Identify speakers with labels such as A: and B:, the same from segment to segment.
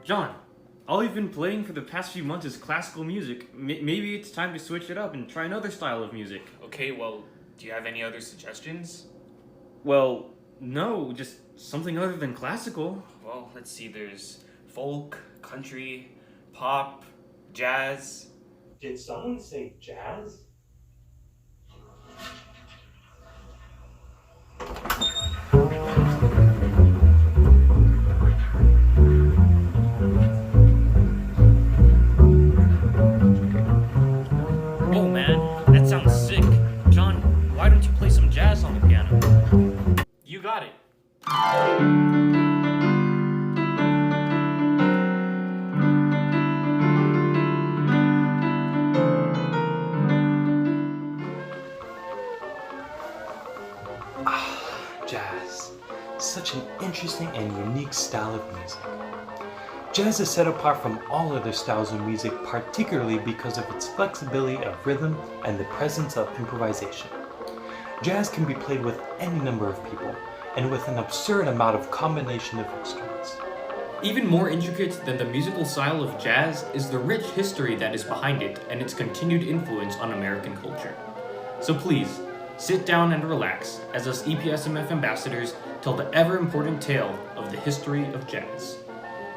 A: John, all you've been playing for the past few months is classical music. Maybe it's time to switch it up and try another style of music.
B: Okay, well, do you have any other suggestions?
A: Well, no, just something other than classical.
B: Well, let's see, there's folk, country, pop, jazz.
C: Did someone say jazz?
A: Oh man, that sounds sick. John, why don't you play some jazz on the piano?
B: You got it.
C: Jazz. Such an interesting and unique style of music. Jazz is set apart from all other styles of music, particularly because of its flexibility of rhythm and the presence of improvisation. Jazz can be played with any number of people, and with an absurd amount of combination of instruments.
A: Even more intricate than the musical style of jazz is the rich history that is behind it and its continued influence on American culture. So please, sit down and relax as us EPSMF ambassadors tell the ever-important tale of the history of jazz.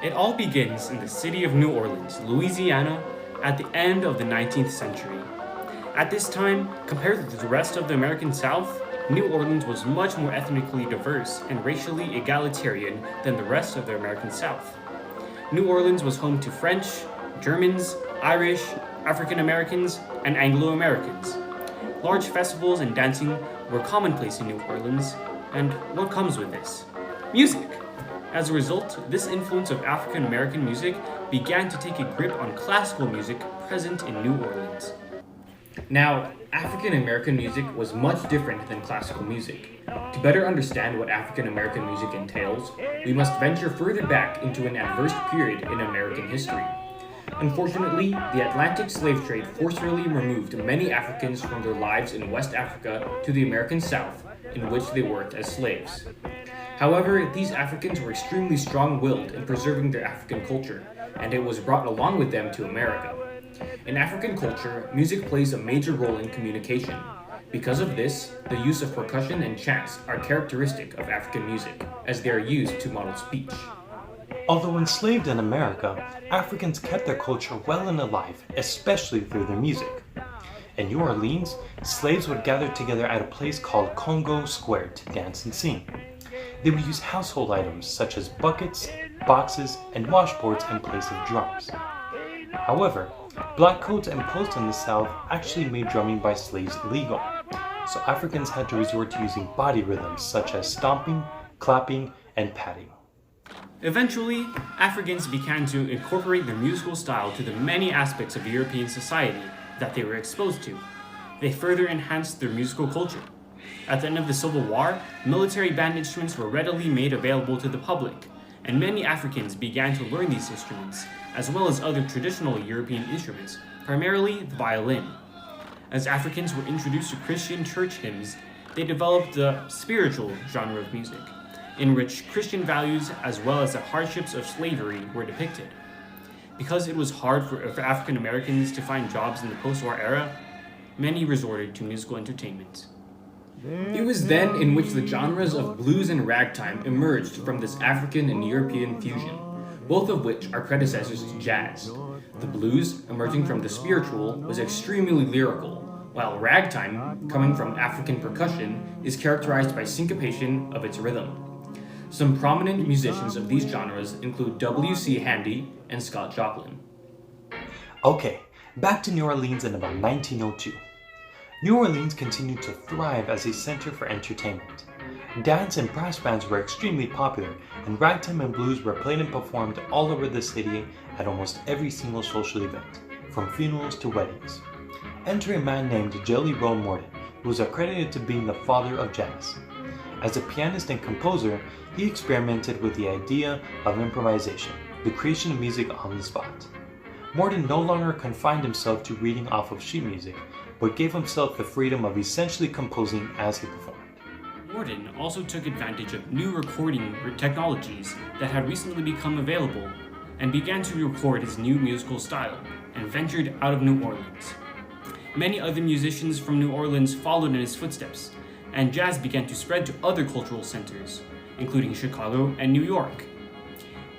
A: It all begins in the city of New Orleans, Louisiana, at the end of the 19th century. At this time, compared to the rest of the American South, New Orleans was much more ethnically diverse and racially egalitarian than the rest of the American South. New Orleans was home to French, Germans, Irish, African Americans, and Anglo-Americans. Large festivals and dancing were commonplace in New Orleans, and what comes with this? Music! As a result, this influence of African American music began to take a grip on classical music present in New Orleans. Now, African American music was much different than classical music. To better understand what African American music entails, we must venture further back into an adverse period in American history. Unfortunately, the Atlantic slave trade forcibly removed many Africans from their lives in West Africa to the American South, in which they worked as slaves. However, these Africans were extremely strong-willed in preserving their African culture, and it was brought along with them to America. In African culture, music plays a major role in communication. Because of this, the use of percussion and chants are characteristic of African music, as they are used to model speech.
C: Although enslaved in America, Africans kept their culture well and alive, especially through their music. In New Orleans, slaves would gather together at a place called Congo Square to dance and sing. They would use household items such as buckets, boxes, and washboards in place of drums. However, black codes imposed in the South actually made drumming by slaves illegal, so Africans had to resort to using body rhythms such as stomping, clapping, and patting.
A: Eventually, Africans began to incorporate their musical style to the many aspects of European society that they were exposed to. They further enhanced their musical culture. At the end of the Civil War, military band instruments were readily made available to the public, and many Africans began to learn these instruments, as well as other traditional European instruments, primarily the violin. As Africans were introduced to Christian church hymns, they developed the spiritual genre of music, in which Christian values as well as the hardships of slavery were depicted. Because it was hard for African Americans to find jobs in the post-war era, many resorted to musical entertainment. It was then in which the genres of blues and ragtime emerged from this African and European fusion, both of which are predecessors to jazz. The blues, emerging from the spiritual, was extremely lyrical, while ragtime, coming from African percussion, is characterized by syncopation of its rhythm. Some prominent musicians of these genres include W.C. Handy and Scott Joplin.
C: Okay, back to New Orleans in about 1902. New Orleans continued to thrive as a center for entertainment. Dance and brass bands were extremely popular, and ragtime and blues were played and performed all over the city at almost every single social event, from funerals to weddings. Enter a man named Jelly Roll Morton, who is accredited to being the father of jazz. As a pianist and composer, he experimented with the idea of improvisation, the creation of music on the spot. Morton no longer confined himself to reading off of sheet music, but gave himself the freedom of essentially composing as he performed.
A: Morton also took advantage of new recording technologies that had recently become available, and began to record his new musical style and ventured out of New Orleans. Many other musicians from New Orleans followed in his footsteps, and jazz began to spread to other cultural centers, including Chicago and New York.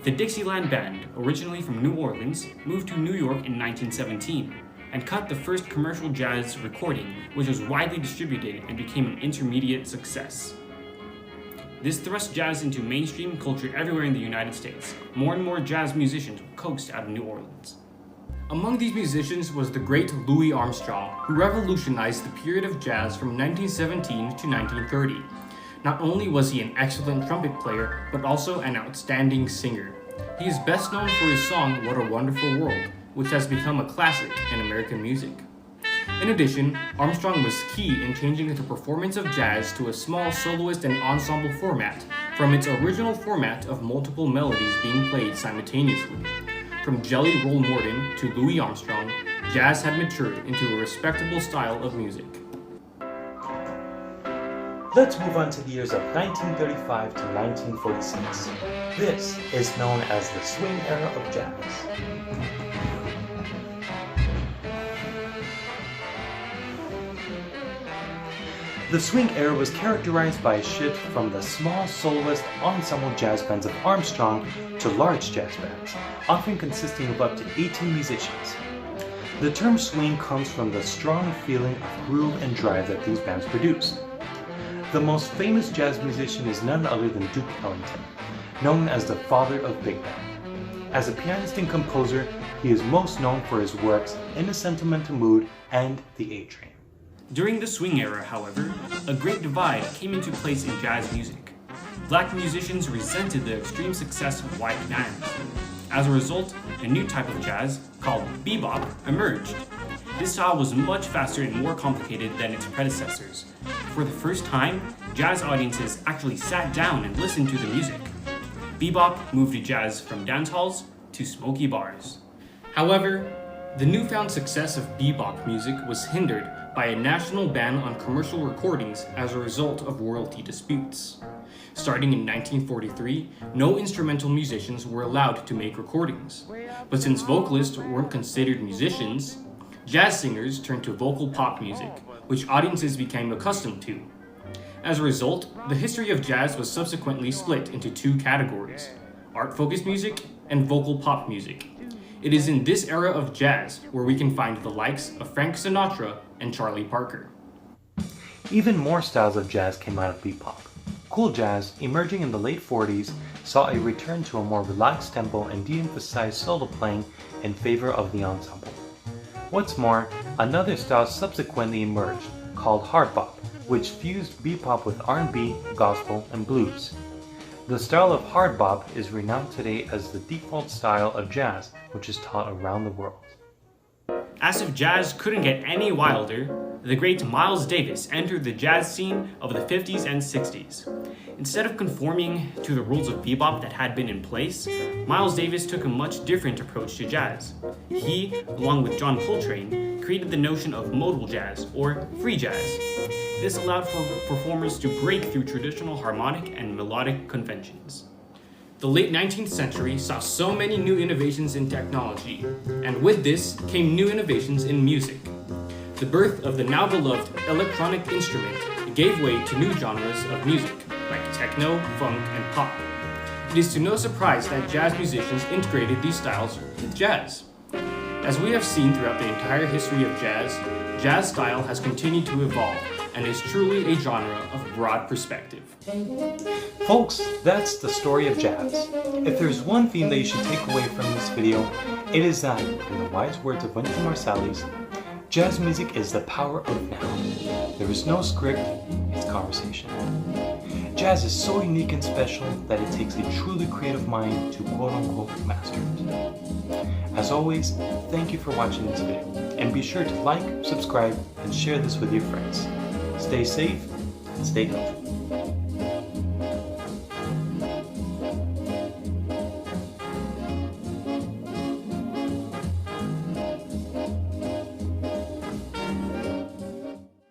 A: The Dixieland Band, originally from New Orleans, moved to New York in 1917 and cut the first commercial jazz recording, which was widely distributed and became an intermediate success. This thrust jazz into mainstream culture everywhere in the United States. More and more jazz musicians coaxed out of New Orleans. Among these musicians was the great Louie Armstrong, who revolutionized the period of jazz from 1917 to 1930. Not only was he an excellent trumpet player, but also an outstanding singer. He is best known for his song What a Wonderful World, which has become a classic in American music. In addition, Armstrong was key in changing the performance of jazz to a small soloist and ensemble format from its original format of multiple melodies being played simultaneously. From Jelly Roll Morton to Louie Armstrong, jazz had matured into a respectable style of music.
C: Let's move on to the years of 1935 to 1946. This is known as the swing era of jazz. The swing era was characterized by a shift from the small soloist ensemble jazz bands of Armstrong to large jazz bands, often consisting of up to 18 musicians. The term swing comes from the strong feeling of groove and drive that these bands produced. The most famous jazz musician is none other than Duke Ellington, known as the father of big band. As a pianist and composer, he is most known for his works In a Sentimental Mood and The A Train.
A: During the swing era, however, a great divide came into place in jazz music. Black musicians resented the extreme success of white bands. As a result, a new type of jazz, called bebop, emerged. This style was much faster and more complicated than its predecessors. For the first time, jazz audiences actually sat down and listened to the music. Bebop moved to jazz from dance halls to smoky bars. However, the newfound success of bebop music was hindered by a national ban on commercial recordings as a result of royalty disputes. Starting in 1943, no instrumental musicians were allowed to make recordings. But since vocalists weren't considered musicians, jazz singers turned to vocal pop music, which audiences became accustomed to. As a result, the history of jazz was subsequently split into two categories: art-focused music and vocal pop music. It is in this era of jazz where we can find the likes of Frank Sinatra and Charlie Parker.
C: Even more styles of jazz came out of bebop. Cool jazz, emerging in the late 40s, saw a return to a more relaxed tempo and de-emphasized solo playing in favor of the ensemble. What's more, another style subsequently emerged, called hard bop, which fused bebop with R&B, gospel, and blues. The style of hard bop is renowned today as the default style of jazz, which is taught around the world.
A: As if jazz couldn't get any wilder, the great Miles Davis entered the jazz scene of the 50s and 60s. Instead of conforming to the rules of bebop that had been in place, Miles Davis took a much different approach to jazz. He, along with John Coltrane, created the notion of modal jazz, or free jazz. This allowed for performers to break through traditional harmonic and melodic conventions. The late 19th century saw so many new innovations in technology, and with this came new innovations in music. The birth of the now beloved electronic instrument gave way to new genres of music, like techno, funk, and pop. It is to no surprise that jazz musicians integrated these styles with jazz. As we have seen throughout the entire history of jazz, jazz style has continued to evolve and is truly a genre of broad perspective.
C: Folks, that's the story of jazz. If there's one theme that you should take away from this video, it is that, in the wise words of Wynton Marsalis, jazz music is the power of now. There is no script, it's conversation. Jazz is so unique and special that it takes a truly creative mind to quote-unquote master it. As always, thank you for watching this video, and be sure to like, subscribe, and share this with your friends. Stay safe and stay healthy.